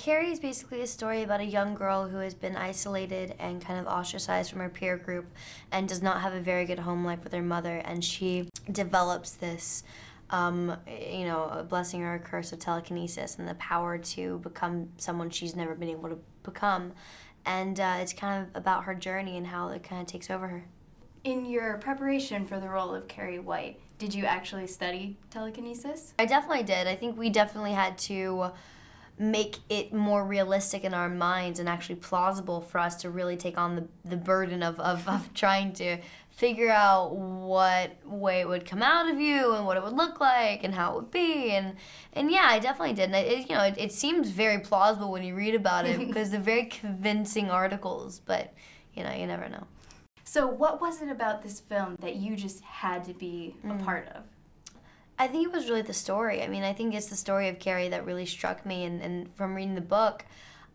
Carrie is basically a story about a young girl who has been isolated and kind of ostracized from her peer group and does not have a very good home life with her mother, and she develops this a blessing or a curse of telekinesis and the power to become someone she's never been able to become. And it's kind of about her journey and how it kind of takes over her. In your preparation for the role of Carrie White, did you actually study telekinesis? I definitely did. I think we definitely had to make it more realistic in our minds and actually plausible for us to really take on the burden of trying to figure out what way it would come out of you and what it would look like and how it would be. And yeah, I definitely did. And it seems very plausible when you read about it because they're very convincing articles, but you never know. So what was it about this film that you just had to be a part of? I think it was really the story. I mean, I think it's the story of Carrie that really struck me, and from reading the book,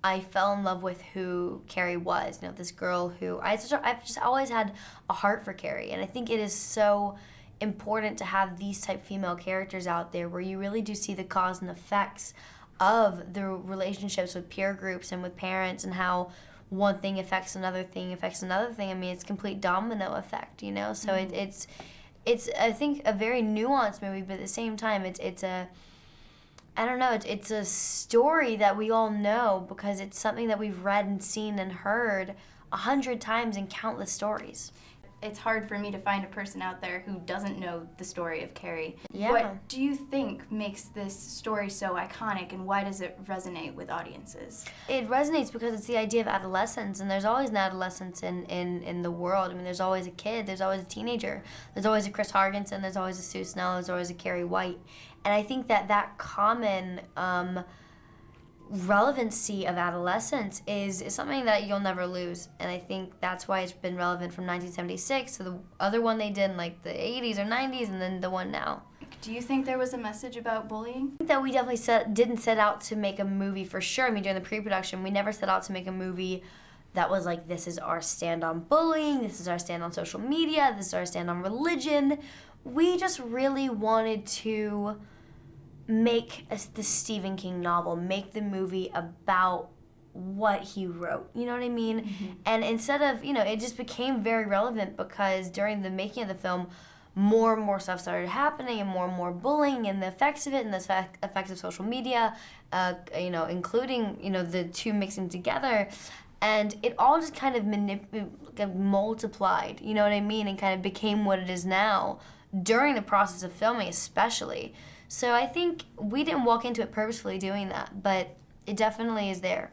I fell in love with who Carrie was. This girl who I've just always had a heart for Carrie, and I think it is so important to have these type female characters out there where you really do see the cause and effects of the relationships with peer groups and with parents, and how one thing affects another thing affects another thing. I mean, it's complete domino effect, So it's I think a very nuanced movie, but at the same time, it's a story that we all know because it's something that we've read and seen and heard 100 times in countless stories. It's hard for me to find a person out there who doesn't know the story of Carrie. Yeah. What do you think makes this story so iconic, and why does it resonate with audiences? It resonates because it's the idea of adolescence, and there's always an adolescence in the world. I mean, there's always a kid, there's always a teenager, there's always a Chris Hargensen, there's always a Sue Snell, there's always a Carrie White. And I think that common relevancy of adolescence is something that you'll never lose, and I think that's why it's been relevant from 1976 to the other one they did in like the 80s or 90s, and then the one now. Do you think there was a message about bullying? I think that we definitely didn't set out to make a movie for sure. I mean, during the pre-production, we never set out to make a movie that was like, this is our stand on bullying, this is our stand on social media, this is our stand on religion. We just really wanted to make the Stephen King novel, make the movie about what he wrote, you know what I mean? Mm-hmm. And instead of, it just became very relevant because during the making of the film, more and more stuff started happening, and more bullying and the effects of it, and the effects of social media, including, the two mixing together. And it all just kind of multiplied, you know what I mean? And kind of became what it is now during the process of filming especially. So I think we didn't walk into it purposefully doing that, but it definitely is there.